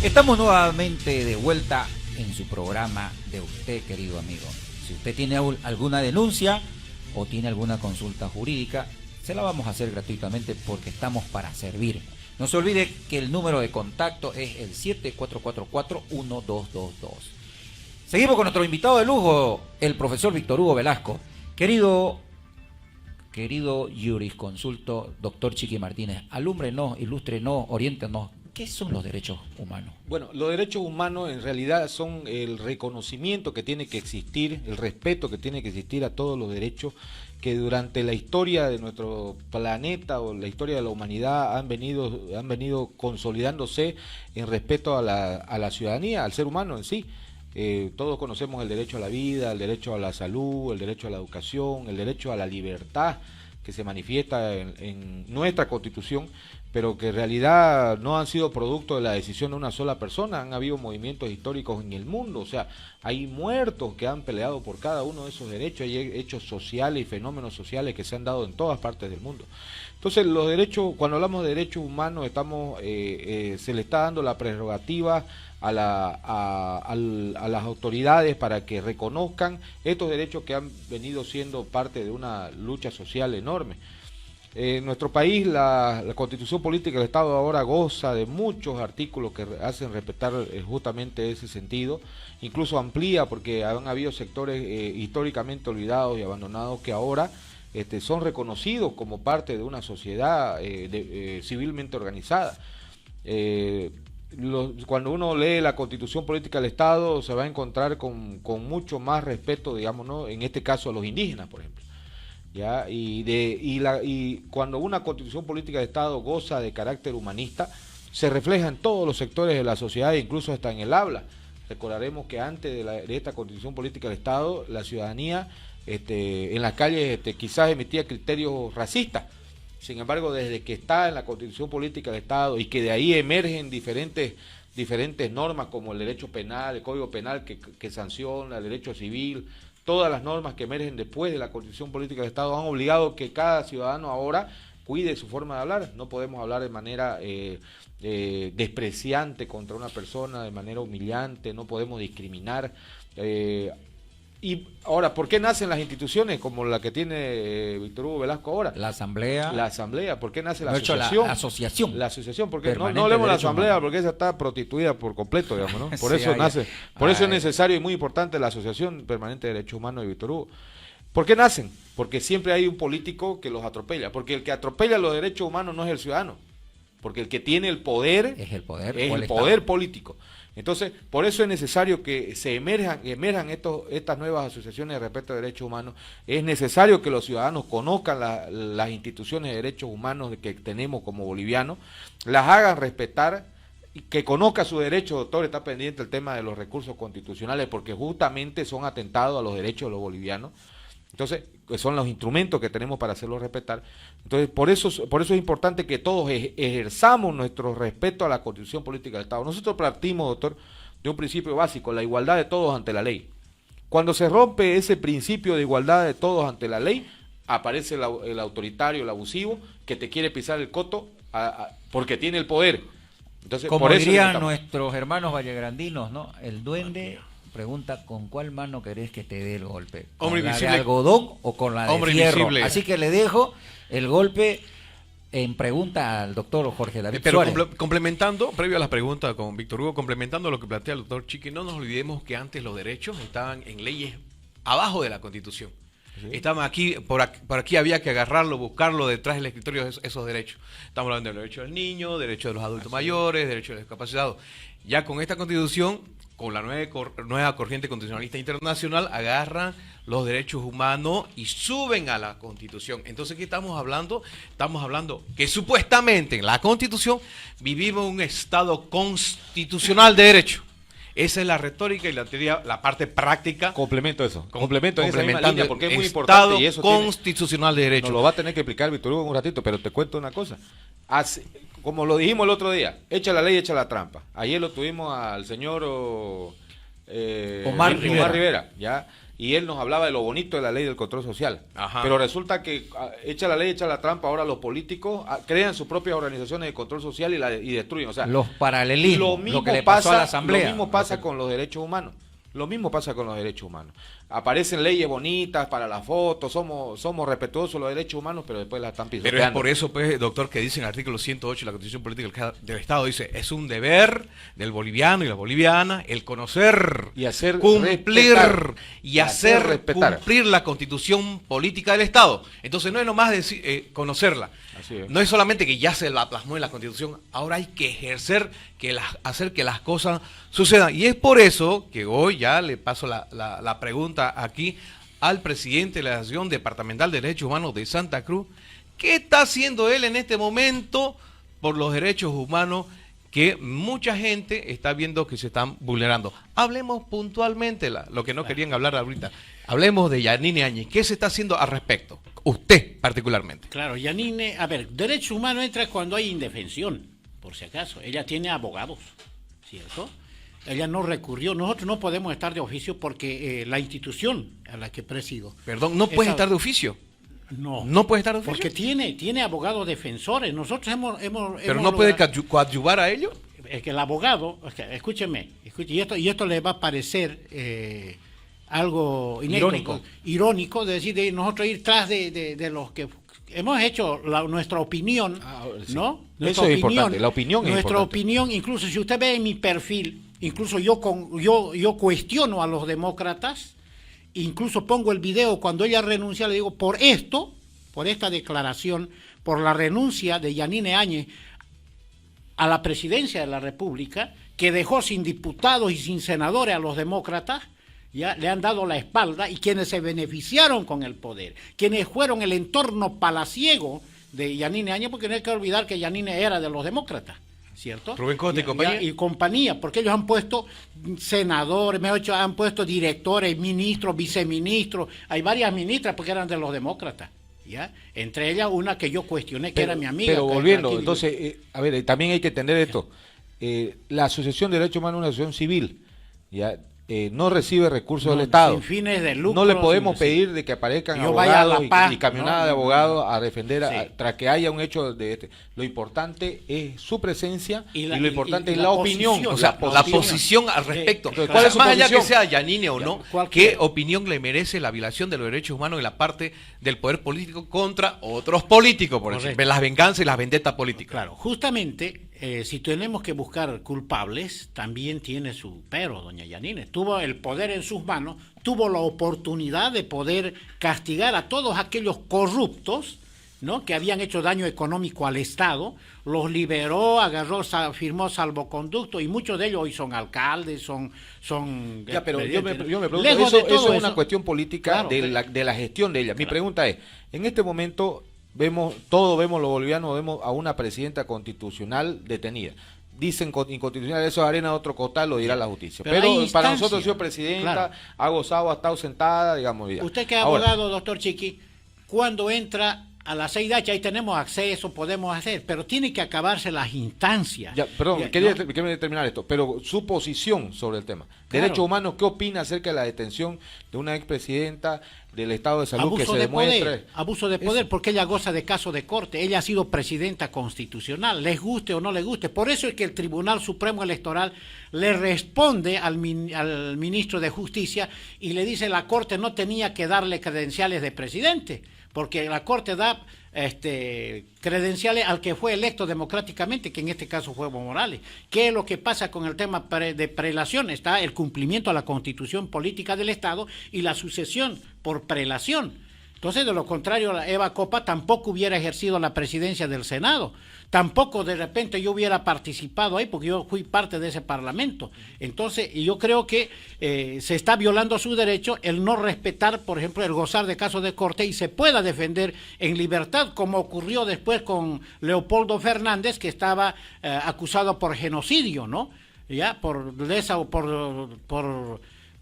Estamos nuevamente de vuelta en su programa de usted, querido amigo. Si usted tiene alguna denuncia o tiene alguna consulta jurídica, se la vamos a hacer gratuitamente porque estamos para servir. No se olvide que el número de contacto es el 7444-1222. Seguimos con nuestro invitado de lujo, el profesor Víctor Hugo Velasco. Querido jurisconsulto, doctor Chiqui Martínez, alúmbrenos, ilústrenos, oriéntenos. ¿Qué son los derechos humanos? Bueno, los derechos humanos en realidad son el reconocimiento que tiene que existir, el respeto que tiene que existir a todos los derechos que durante la historia de nuestro planeta o la historia de la humanidad han venido consolidándose en respeto a la ciudadanía, al ser humano en sí. Todos conocemos el derecho a la vida, el derecho a la salud, el derecho a la educación, el derecho a la libertad que se manifiesta en nuestra Constitución, pero que en realidad no han sido producto de la decisión de una sola persona. Han habido movimientos históricos en el mundo, o sea, hay muertos que han peleado por cada uno de esos derechos, hay hechos sociales y fenómenos sociales que se han dado en todas partes del mundo. Entonces, los derechos, cuando hablamos de derechos humanos, se le está dando la prerrogativa a las autoridades para que reconozcan estos derechos que han venido siendo parte de una lucha social enorme. En nuestro país la Constitución Política del Estado ahora goza de muchos artículos que hacen respetar justamente ese sentido, incluso amplía porque han habido sectores históricamente olvidados y abandonados que ahora son reconocidos como parte de una sociedad civilmente organizada. Cuando uno lee la Constitución Política del Estado se va a encontrar con mucho más respeto, digamos, ¿no? En este caso a los indígenas, por ejemplo. ¿Ya? Y cuando una Constitución Política de Estado goza de carácter humanista, se refleja en todos los sectores de la sociedad, incluso hasta en el habla. Recordaremos que antes de esta Constitución Política del Estado, la ciudadanía en las calles quizás emitía criterios racistas. Sin embargo, desde que está en la Constitución Política del Estado y que de ahí emergen diferentes normas como el derecho penal, el Código Penal que sanciona, el derecho civil, todas las normas que emergen después de la Constitución Política del Estado han obligado que cada ciudadano ahora cuide su forma de hablar. No podemos hablar de manera despreciante contra una persona, de manera humillante, no podemos discriminar. Y ahora, ¿por qué nacen las instituciones como la que tiene Víctor Hugo Velasco ahora? La asamblea. La asamblea, ¿por qué nace la De hecho, asociación? la asociación. La asociación, porque no Permanente hablemos de la Derecho asamblea, Humano. porque esa está prostituida por completo, digamos, ¿no? Por Sí, eso nace, por eso es ay. necesario y muy importante la Asociación Permanente de Derechos Humanos de Víctor Hugo. ¿Por qué nacen? Porque siempre hay un político que los atropella, porque el que atropella los derechos humanos no es el ciudadano, porque el que tiene el poder Es el poder. es o el el poder Estado. político. Entonces, por eso es necesario que se emerjan estas nuevas asociaciones de respeto de derechos humanos. Es necesario que los ciudadanos conozcan las instituciones de derechos humanos que tenemos como bolivianos, las hagan respetar, y que conozca su derecho. Doctor, está pendiente el tema de los recursos constitucionales, porque justamente son atentados a los derechos de los bolivianos. Entonces, son los instrumentos que tenemos para hacerlos respetar. Entonces, por eso es importante que todos ejerzamos nuestro respeto a la Constitución Política del Estado. Nosotros partimos, doctor, de un principio básico, la igualdad de todos ante la ley. Cuando se rompe ese principio de igualdad de todos ante la ley, aparece el autoritario, el abusivo, que te quiere pisar el coto porque tiene el poder. Entonces, Como por eso dirían necesitamos- nuestros hermanos vallegrandinos, ¿no? El duende pregunta con cuál mano querés que te dé el golpe. ¿Con Hombre la invisible. de algodón o con la de Hombre fierro? invisible. Así que le dejo el golpe en pregunta al doctor Jorge David Pero Suárez. complementando, previo a la pregunta con Víctor Hugo, complementando lo que plantea el doctor Chiqui, no nos olvidemos que antes los derechos estaban en leyes abajo de la Constitución. Estaban aquí, por aquí había que agarrarlo, buscarlo detrás del escritorio esos derechos. Estamos hablando del derecho del niño, derecho de los adultos mayores, derecho de los discapacitados. Ya con esta Constitución, con la nueva corriente constitucionalista internacional, agarran los derechos humanos y suben a la Constitución. Entonces, ¿qué estamos hablando? Estamos hablando que supuestamente en la Constitución vivimos un Estado constitucional de derecho. Esa es la retórica y la teoría, la parte práctica. Complemento eso. Complemento en esa misma complementando línea, porque es muy Estado importante y eso tiene- constitucional de derecho. nos lo va a tener que explicar Víctor Hugo en un ratito, pero te cuento una cosa. Como lo dijimos el otro día, echa la ley, echa la trampa. Ayer lo tuvimos al señor Omar Rivera, ¿ya? Y él nos hablaba de lo bonito de la ley del control social. Ajá. Pero resulta que echa la ley, echa la trampa, ahora los políticos crean sus propias organizaciones de control social y destruyen. O sea, Los paralelismos, lo mismo que le pasa, pasó a la asamblea. Lo mismo pasa con los derechos humanos. Lo mismo pasa con los derechos humanos. Aparecen leyes bonitas para las fotos, somos respetuosos de los derechos humanos, pero después las están Pero pisoteando. es por eso, pues, doctor, que dice en el artículo 108 de la Constitución Política del Estado, dice, es un deber del boliviano y la boliviana el conocer, Y hacer cumplir respetar. y hacer respetar. cumplir la Constitución Política del Estado. Entonces no es nomás decir, conocerla. Así es. No es solamente que ya se la plasmó en la Constitución, ahora hay que ejercer, hacer que las cosas sucedan. Y es por eso que hoy ya le paso la pregunta aquí al presidente de la Asociación Departamental de Derechos Humanos de Santa Cruz. ¿Qué está haciendo él en este momento por los derechos humanos que mucha gente está viendo que se están vulnerando? Hablemos puntualmente lo que no querían hablar ahorita. Hablemos de Yanine Áñez. ¿Qué se está haciendo al respecto? Usted particularmente. Claro, Yanine, a ver, derecho humano entra cuando hay indefensión, por si acaso. Ella tiene abogados, ¿cierto? Ella no recurrió. Nosotros no podemos estar de oficio porque la institución a la que presido. Perdón, no puede Esa- estar de oficio. No. No puede estar de oficio. Porque tiene abogados defensores. Nosotros Pero no puede coadyuvar a ello. Es que el abogado, escúcheme, y esto le va a parecer algo irónico de decir, de nosotros ir tras de los que hemos hecho nuestra opinión, Sí. ¿no? Eso Nuestra es importante, la opinión es nuestra importante. opinión, incluso si usted ve en mi perfil, incluso yo cuestiono a los demócratas, incluso pongo el video cuando ella renuncia, le digo, por esta declaración, por la renuncia de Yanine Áñez a la presidencia de la República, que dejó sin diputados y sin senadores a los demócratas, ya le han dado la espalda, y quienes se beneficiaron con el poder, quienes fueron el entorno palaciego de Yanine Áñez, porque no hay que olvidar que Yanine era de los demócratas, ¿cierto? Rubén Costa y compañía. Y compañía, porque ellos han puesto senadores, han puesto directores, ministros, viceministros, hay varias ministras porque eran de los demócratas, ¿ya? Entre ellas una que yo cuestioné, que era mi amiga. Pero que volviendo, aquí- entonces, a ver, también hay que entender esto. La Asociación de Derechos Humanos es una asociación civil, ¿ya? no recibe recursos No, del Estado. sin fines de lucro, no le podemos sin- pedir de que aparezcan Yo vaya a La abogados Paz, y camionada ¿no? de abogados a defender, Sí. tras que haya un hecho de este. Lo importante es su presencia Y y, la- lo y- importante y es la la opinión. posición, O sea, la la posición. posición al respecto. Entonces, O ¿cuál sea, es su más allá que posición? sea Yanine o no, cualquiera. ¿qué opinión le merece la violación de los derechos humanos en la parte del poder político contra otros políticos, por Correcto. decir, las venganzas y las vendetas políticas? Claro, justamente, si tenemos que buscar culpables, también tiene su pero, doña Yanine. Tuvo el poder en sus manos, tuvo la oportunidad de poder castigar a todos aquellos corruptos, ¿no?, que habían hecho daño económico al Estado, los liberó, agarró, firmó salvoconducto, y muchos de ellos hoy son alcaldes, son Ya, pero yo me pregunto, lejos de todo eso es una cuestión política Claro, de la gestión de ella. Mi Claro. pregunta es, en este momento todos vemos los bolivianos, vemos a una presidenta constitucional detenida. Dicen inconstitucional, eso es arena de otro costal, lo dirá la justicia. Pero Pero hay para instancias. nosotros ha sido presidenta, Claro. ha gozado, ha estado sentada, digamos. Ya. Usted que es Ahora, abogado, doctor Chiqui, cuando entra a la CIDH, ahí tenemos acceso, podemos hacer, pero tiene que acabarse las instancias. Ya, perdón, Ya, quería ¿no? terminar esto, pero su posición sobre el tema. Claro. Derechos humanos, ¿qué opina acerca de la detención de una expresidenta del estado de salud que Abuso se de demuestre? poder, abuso de poder, Eso. porque ella goza de caso de corte, ella ha sido presidenta constitucional, les guste o no les guste. Por eso es que el Tribunal Supremo Electoral le responde al ministro de Justicia y le dice la Corte no tenía que darle credenciales de presidente, porque la Corte da credenciales al que fue electo democráticamente, que en este caso fue Evo Morales. ¿Qué es lo que pasa con el tema de prelación? Está el cumplimiento a la Constitución política del Estado y la sucesión por prelación. Entonces, de lo contrario, la Eva Copa tampoco hubiera ejercido la presidencia del Senado. Tampoco de repente yo hubiera participado ahí, porque yo fui parte de ese parlamento. Entonces, y yo creo que se está violando su derecho el no respetar, por ejemplo, el gozar de casos de corte y se pueda defender en libertad, como ocurrió después con Leopoldo Fernández, que estaba acusado por genocidio, ¿no? Ya, por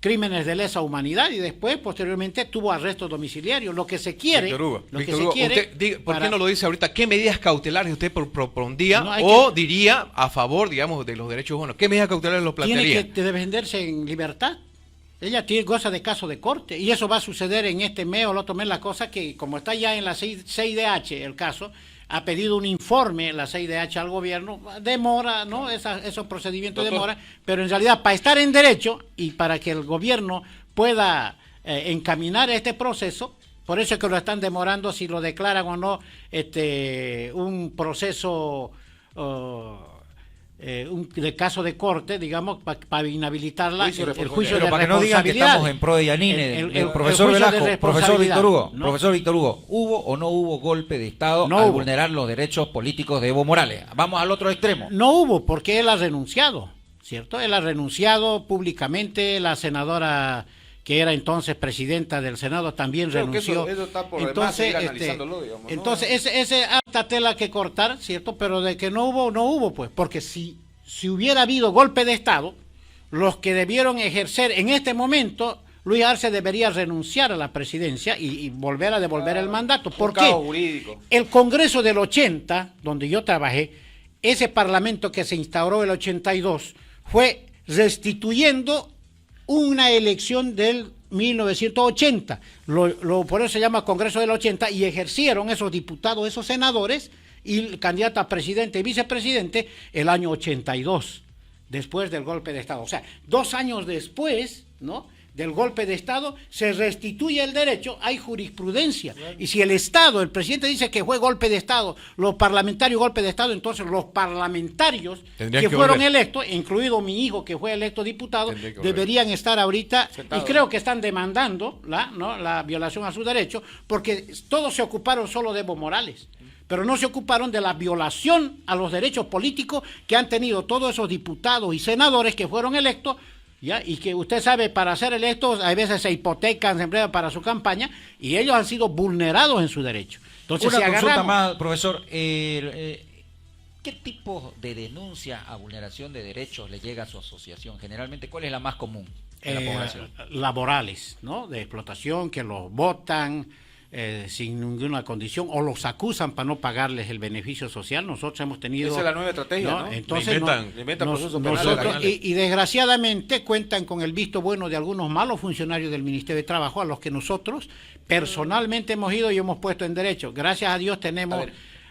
crímenes de lesa humanidad, y después, posteriormente, tuvo arresto domiciliario. Lo que se quiere, Víctor Hugo, lo que Víctor se Hugo, quiere, usted ¿por qué no lo dice ahorita? ¿Qué medidas cautelares usted propondría No, hay o que- diría a favor, digamos, de los derechos humanos? ¿Qué medidas cautelares lo tiene plantearía? que defenderse en libertad. Ella goza de caso de corte, y eso va a suceder en este mes o el otro mes. La cosa que, como está ya en la CIDH el caso, ha pedido un informe la CIDH al gobierno, demora, ¿no? Esos procedimientos demoran, pero en realidad para estar en derecho y para que el gobierno pueda encaminar este proceso, por eso es que lo están demorando, si lo declaran o no un proceso de caso de corte, digamos, para inhabilitarla, Juicio de el juicio Pero de para que no digan que responsabilidad. estamos en pro de Yanine, El profesor juicio de Velasco, profesor responsabilidad, Víctor Hugo, ¿no? profesor Víctor Hugo, ¿hubo o no hubo golpe de Estado No al hubo. vulnerar los derechos políticos de Evo Morales? Vamos al otro extremo. No hubo, porque él ha renunciado, ¿cierto? Él ha renunciado públicamente, la senadora que era entonces presidenta del Senado también Creo que renunció. eso está por demás seguir analizándolo, digamos, ¿no? entonces ese alta tela que cortar, ¿cierto? Pero de que no hubo, pues, porque si hubiera habido golpe de Estado, los que debieron ejercer en este momento, Luis Arce debería renunciar a la presidencia y volver a devolver el mandato. ¿Por qué? caos jurídico. El Congreso del 80, donde yo trabajé, ese parlamento que se instauró el 82, fue restituyendo una elección del 1980. Por eso se llama Congreso del 80, y ejercieron esos diputados, esos senadores, y el candidato a presidente y vicepresidente el año 82, después del golpe de Estado. O sea, 2 años después, ¿no?, del golpe de Estado, se restituye el derecho, hay jurisprudencia. Y si el Estado, el presidente dice que fue golpe de Estado, los parlamentarios golpe de Estado, entonces los parlamentarios Tendrían que que fueron volver. electos, incluido mi hijo que fue electo diputado, Tendrían que volver. deberían estar ahorita, Sentado. y creo que están demandando la violación a su derecho, porque todos se ocuparon solo de Evo Morales, pero no se ocuparon de la violación a los derechos políticos que han tenido todos esos diputados y senadores que fueron electos, ¿ya? Y que usted sabe, para ser electos a veces se hipotecan, se emplean para su campaña, y ellos han sido vulnerados en su derecho. Entonces, Una si consulta agarramos, más, profesor. ¿Qué tipo de denuncia a vulneración de derechos le llega a su asociación? Generalmente, ¿cuál es la más común en la población? laborales, ¿no?, de explotación, que los botan, sin ninguna condición, o los acusan para no pagarles el beneficio social. Nosotros hemos tenido... Esa es la nueva estrategia, ¿no? Entonces, Le inventan procesos nosotros, penales. y desgraciadamente cuentan con el visto bueno de algunos malos funcionarios del Ministerio de Trabajo, a los que nosotros personalmente hemos ido y hemos puesto en derecho. Gracias a Dios tenemos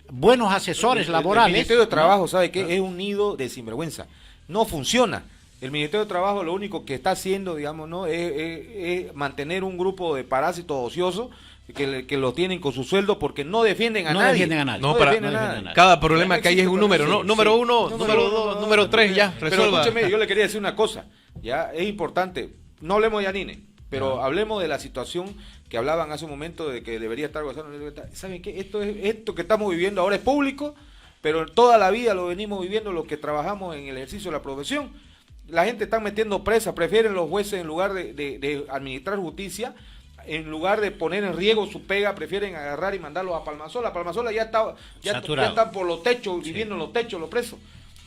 buenos asesores laborales. El Ministerio de Trabajo, ¿sabe qué? Es un nido de sinvergüenza. No funciona. El Ministerio de Trabajo lo único que está haciendo, digamos, ¿no? es mantener un grupo de parásitos ociosos que lo tienen con su sueldo porque no defienden a nadie. Defienden a nadie. No, defienden a nadie. Cada problema que hay es un número, ¿no? Sí, Número sí. 1, número 2, número 3, ya, Pero resuelva. escúcheme, yo le quería decir una cosa, ya es importante, no hablemos de Yanine, pero hablemos de la situación que hablaban hace un momento de que debería estar gozando. ¿Saben qué? Esto que estamos viviendo ahora es público, pero toda la vida lo venimos viviendo los que trabajamos en el ejercicio de la profesión. La gente está metiendo presa, prefieren los jueces en lugar de administrar justicia, en lugar de poner en riesgo su pega, prefieren agarrar y mandarlos a Palmasola. Palmasola ya están por los techos, viviendo en los techos los presos.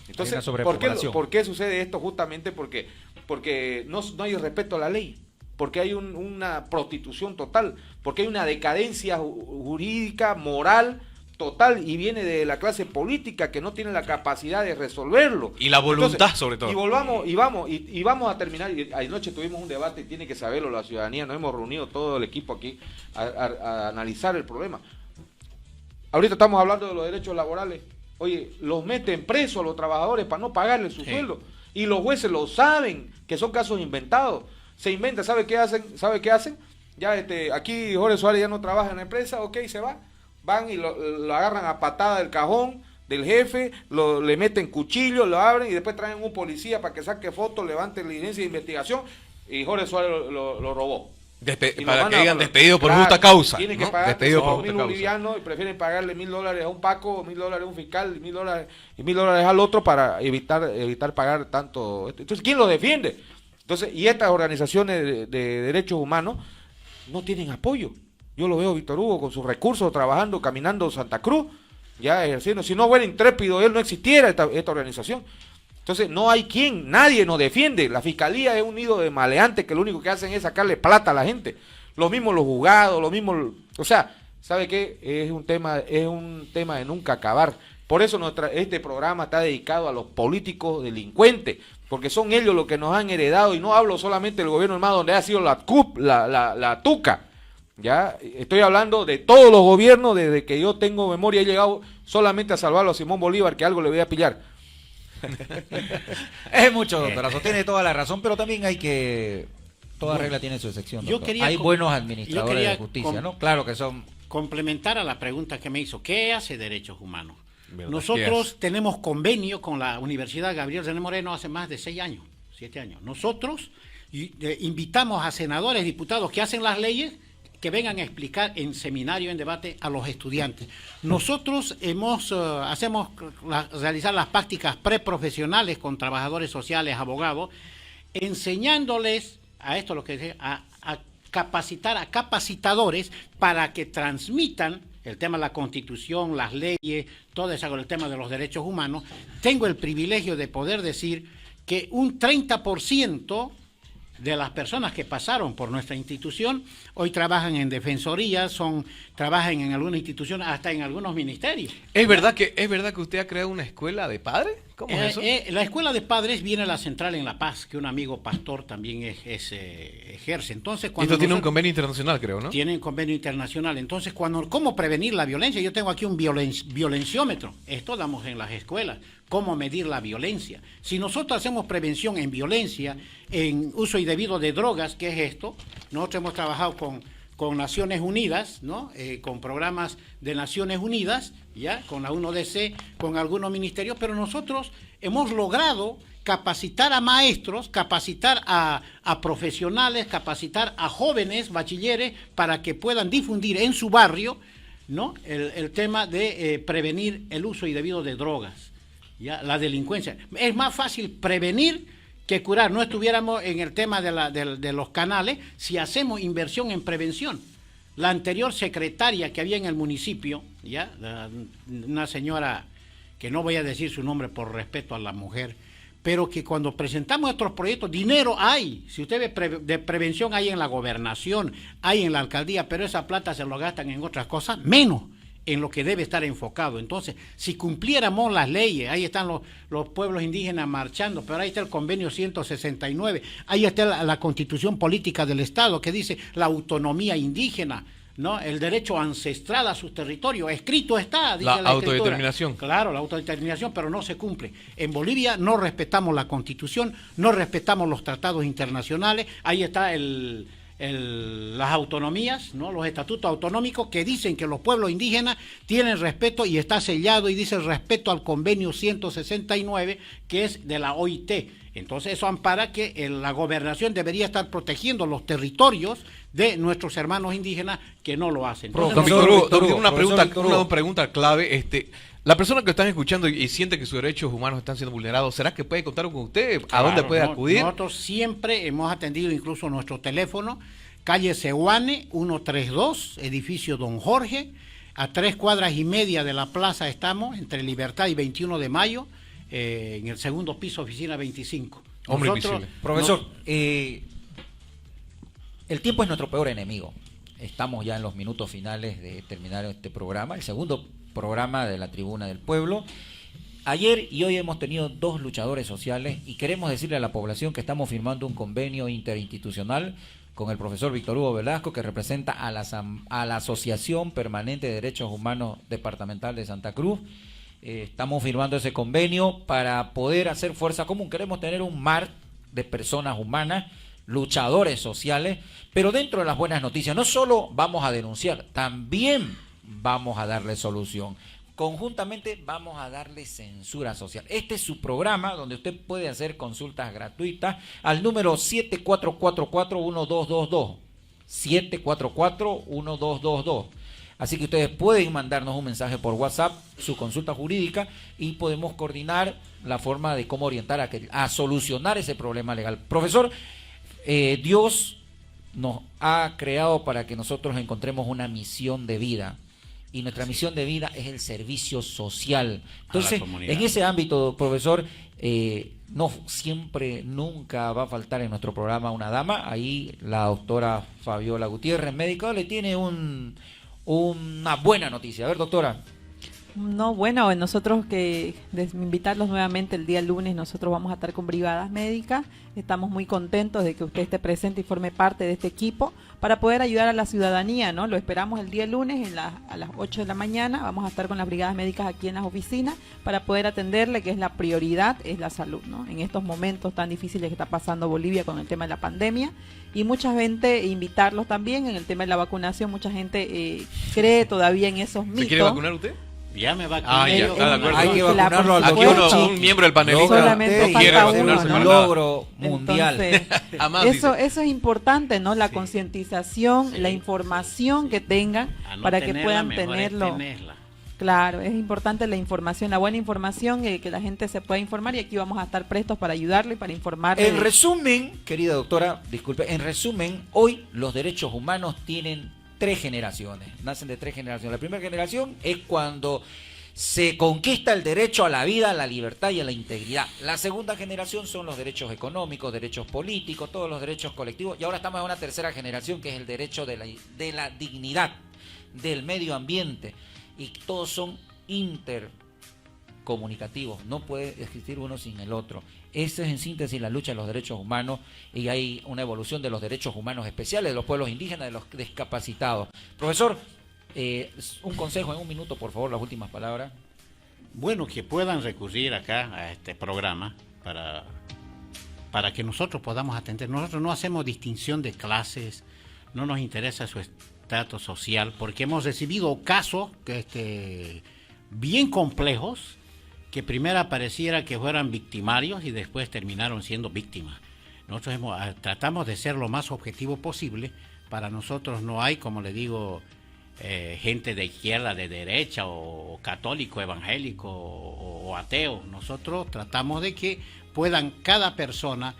Entonces, Hay una sobrepoblación. ¿por qué sucede esto? Justamente porque no hay respeto a la ley, porque hay una prostitución total, porque hay una decadencia jurídica, moral, total, y viene de la clase política que no tiene la capacidad de resolverlo. Y la voluntad, sobre todo. Y vamos a terminar. Anoche tuvimos un debate y tiene que saberlo la ciudadanía. Nos hemos reunido todo el equipo aquí a analizar el problema. Ahorita estamos hablando de los derechos laborales. Oye, los meten presos a los trabajadores para no pagarles su sueldo. Y los jueces lo saben, que son casos inventados. Se inventa, ¿sabe qué hacen? Ya aquí Jorge Suárez ya no trabaja en la empresa, ok, se va. Van y lo agarran a patada del cajón del jefe, le meten cuchillo, lo abren y después traen un policía para que saque fotos, levante la diligencia de investigación y Jorge Suárez lo robó. Para que hayan despedido por justa causa. Tienen que ¿no? pagar Despedido por 1.000 justa causa. bolivianos y prefieren pagarle $1.000 a un Paco, $1.000 a un fiscal, $1.000 al otro para evitar pagar tanto. Entonces, ¿quién lo defiende? Entonces, y estas organizaciones de derechos humanos no tienen apoyo. Yo lo veo, Víctor Hugo, con sus recursos, trabajando, caminando Santa Cruz, ya ejerciendo. Si no fuera Intrépido, él no existiera esta organización. Entonces, nadie nos defiende. La fiscalía es un nido de maleantes que lo único que hacen es sacarle plata a la gente. Lo mismo los juzgados, o sea, ¿sabe qué? Es un tema de nunca acabar. Por eso este programa está dedicado a los políticos delincuentes, porque son ellos los que nos han heredado, y no hablo solamente del gobierno armado donde ha sido la tuca. Ya estoy hablando de todos los gobiernos, desde que yo tengo memoria he llegado solamente a salvarlo a Simón Bolívar, que algo le voy a pillar. Es mucho, doctorazo, tiene toda la razón, pero también toda regla tiene su excepción, doctor. Hay buenos administradores de justicia, ¿no? Claro que son. Complementar a la pregunta que me hizo, ¿qué hace Derechos Humanos? ¿Verdad? Nosotros tenemos convenio con la Universidad Gabriel René Moreno hace más de 7 años. Nosotros invitamos a senadores, diputados que hacen las leyes, que vengan a explicar en seminario, en debate, a los estudiantes. Nosotros hacemos realizar las prácticas preprofesionales con trabajadores sociales, abogados, enseñándoles a esto lo que decía, a capacitar a capacitadores para que transmitan el tema de la Constitución, las leyes, todo eso con el tema de los derechos humanos. Tengo el privilegio de poder decir que un 30% de las personas que pasaron por nuestra institución hoy trabajan en defensoría, trabajan en alguna institución, hasta en algunos ministerios. ¿Es verdad que usted ha creado una escuela de padres? ¿Cómo es eso? La escuela de padres viene a la central en La Paz, que un amigo pastor también ejerce. Entonces, cuando Esto tiene un convenio internacional, creo, ¿no? Tiene un convenio internacional. Entonces, ¿cómo prevenir la violencia? Yo tengo aquí un violenciómetro. Esto damos en las escuelas. ¿Cómo medir la violencia? Si nosotros hacemos prevención en violencia, en uso indebido de drogas, ¿qué es esto? Nosotros hemos trabajado con Naciones Unidas, ¿no? Con programas de Naciones Unidas, ya, con la UNODC, con algunos ministerios, pero nosotros hemos logrado capacitar a maestros, capacitar a profesionales, capacitar a jóvenes bachilleres para que puedan difundir en su barrio, ¿no? el tema de prevenir el uso indebido de drogas, ya, la delincuencia. Es más fácil prevenir que curar. No estuviéramos en el tema de los canales si hacemos inversión en prevención. La anterior secretaria que había en el municipio, ya, una señora que no voy a decir su nombre por respeto a la mujer, pero que cuando presentamos estos proyectos, dinero hay. Si usted ve, de prevención hay en la gobernación, hay en la alcaldía, pero esa plata se lo gastan en otras cosas, menos en lo que debe estar enfocado. Entonces, si cumpliéramos las leyes, ahí están los pueblos indígenas marchando, pero ahí está el convenio 169, ahí está la constitución política del Estado que dice la autonomía indígena, ¿no? El derecho ancestral a sus territorios, escrito está, dice la autodeterminación. Claro, la autodeterminación, pero no se cumple. En Bolivia no respetamos la Constitución, no respetamos los tratados internacionales, ahí está las autonomías, ¿no? Los estatutos autonómicos que dicen que los pueblos indígenas tienen respeto y está sellado y dice respeto al convenio 169 que es de la OIT. Entonces eso ampara que la gobernación debería estar protegiendo los territorios de nuestros hermanos indígenas que no lo hacen. Entonces, Don Víctor Hugo, tiene una Víctor pregunta clave. La persona que están escuchando y siente que sus derechos humanos están siendo vulnerados, ¿será que puede contar con usted? ¿A dónde puede acudir? Nosotros siempre hemos atendido incluso nuestro teléfono, calle Sehuane 132, edificio Don Jorge, a 3 cuadras y media de la plaza estamos, entre Libertad y 21 de Mayo, en el segundo piso, oficina 25. Hombre invisible. Profesor, el tiempo es nuestro peor enemigo. Estamos ya en los minutos finales de terminar este programa, el segundo programa de la Tribuna del Pueblo. Ayer y hoy hemos tenido 2 luchadores sociales y queremos decirle a la población que estamos firmando un convenio interinstitucional con el profesor Víctor Hugo Velasco, que representa a la Asociación Permanente de Derechos Humanos Departamental de Santa Cruz. Estamos firmando ese convenio para poder hacer fuerza común. Queremos tener un mar de personas humanas, luchadores sociales, pero dentro de las buenas noticias, no solo vamos a denunciar, también vamos a darle solución. Conjuntamente vamos a darle censura social. Este es su programa donde usted puede hacer consultas gratuitas al número 7444-1222. 7444-1222. Así que ustedes pueden mandarnos un mensaje por WhatsApp, su consulta jurídica, y podemos coordinar la forma de cómo orientar a solucionar ese problema legal. Profesor, Dios nos ha creado para que nosotros encontremos una misión de vida. Y nuestra misión de vida es el servicio social. Entonces, en ese ámbito, profesor, nunca va a faltar en nuestro programa una dama. Ahí la doctora Fabiola Gutiérrez, médico, le tiene una buena noticia. A ver, doctora. No, bueno, nosotros invitarlos nuevamente el día lunes, nosotros vamos a estar con brigadas médicas, estamos muy contentos de que usted esté presente y forme parte de este equipo para poder ayudar a la ciudadanía, ¿no? Lo esperamos el día lunes a las 8 de la mañana, vamos a estar con las brigadas médicas aquí en las oficinas para poder atenderle, que es la prioridad, es la salud, ¿no? En estos momentos tan difíciles que está pasando Bolivia con el tema de la pandemia, y mucha gente, invitarlos también en el tema de la vacunación, mucha gente cree todavía en esos mitos. ¿Se quiere vacunar usted? Ya me va ya está de acuerdo. Hay que vacunarlo al Aquí un miembro del panelista solamente no quiere falta vacunarse. uno, un ¿no? logro mundial. Entonces, eso es importante, ¿no? La concientización, la información que tengan para que puedan tenerlo. Claro, es importante la información, la buena información, que la gente se pueda informar, y aquí vamos a estar prestos para ayudarle y para informarle. En resumen, querida doctora, disculpe, en resumen, hoy los derechos humanos tienen 3 generaciones, nacen de 3 generaciones. La primera generación es cuando se conquista el derecho a la vida, a la libertad y a la integridad. La segunda generación son los derechos económicos, derechos políticos, todos los derechos colectivos, y ahora estamos en una tercera generación que es el derecho de la dignidad, del medio ambiente, y todos son intercomunicativos, no puede existir uno sin el otro. Esa es en síntesis la lucha de los derechos humanos, y hay una evolución de los derechos humanos especiales de los pueblos indígenas, de los discapacitados. Profesor, un consejo en un minuto, por favor, las últimas palabras. Bueno, que puedan recurrir acá a este programa para que nosotros podamos atender. Nosotros no hacemos distinción de clases, no nos interesa su estrato social, porque hemos recibido casos bien complejos, que primero pareciera que fueran victimarios y después terminaron siendo víctimas. Nosotros tratamos de ser lo más objetivo posible. Para nosotros no hay, como le digo, gente de izquierda, de derecha, o católico, evangélico o ateo. Nosotros tratamos de que puedan cada persona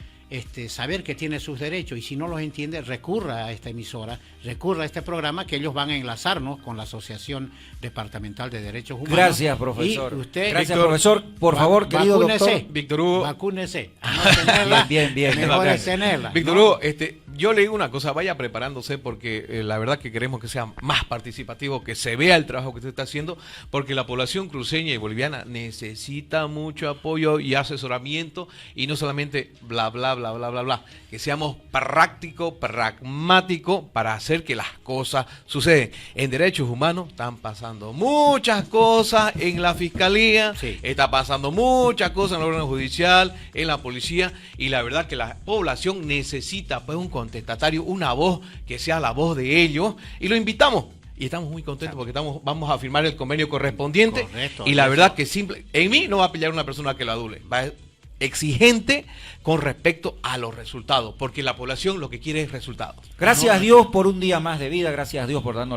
saber que tiene sus derechos, y si no los entiende, recurra a esta emisora, recurra a este programa, que ellos van a enlazarnos con la Asociación Departamental de Derechos Humanos. Gracias, profesor. Y usted, Gracias, Víctor, profesor. Por favor, querido vacúnese, doctor. Víctor Hugo. Vacúnese. A no tenerla, Bien, bien, bien. mejor es tenerla. Víctor ¿no? Hugo, yo le digo una cosa, vaya preparándose, porque la verdad que queremos que sea más participativo, que se vea el trabajo que usted está haciendo, porque la población cruceña y boliviana necesita mucho apoyo y asesoramiento, y no solamente bla, bla, bla, bla, bla, bla, que seamos pragmáticos para hacer que las cosas suceden. En derechos humanos están pasando muchas cosas en la fiscalía, Sí. está pasando muchas cosas en el órgano judicial, en la policía, y la verdad que la población necesita pues un contestatario, una voz que sea la voz de ellos, y lo invitamos. Y estamos muy contentos porque vamos a firmar el convenio correspondiente. Correcto, y la eso. verdad que en mí no va a pillar una persona que lo adule, va a exigente con respecto a los resultados, porque la población lo que quiere es resultados. Gracias a Dios por un día más de vida, gracias a Dios por darnos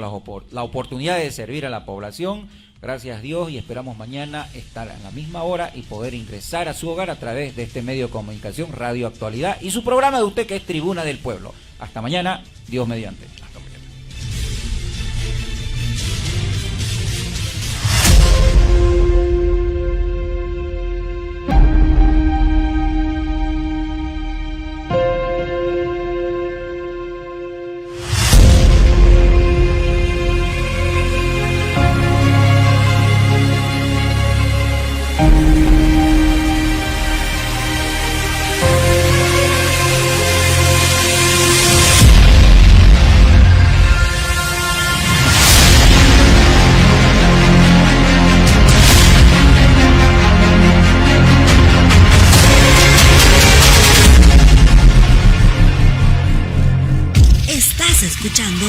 la oportunidad de servir a la población, gracias a Dios, y esperamos mañana estar a la misma hora y poder ingresar a su hogar a través de este medio de comunicación, Radio Actualidad, y su programa de usted, que es Tribuna del Pueblo. Hasta mañana, Dios mediante. Hasta mañana. Estás escuchando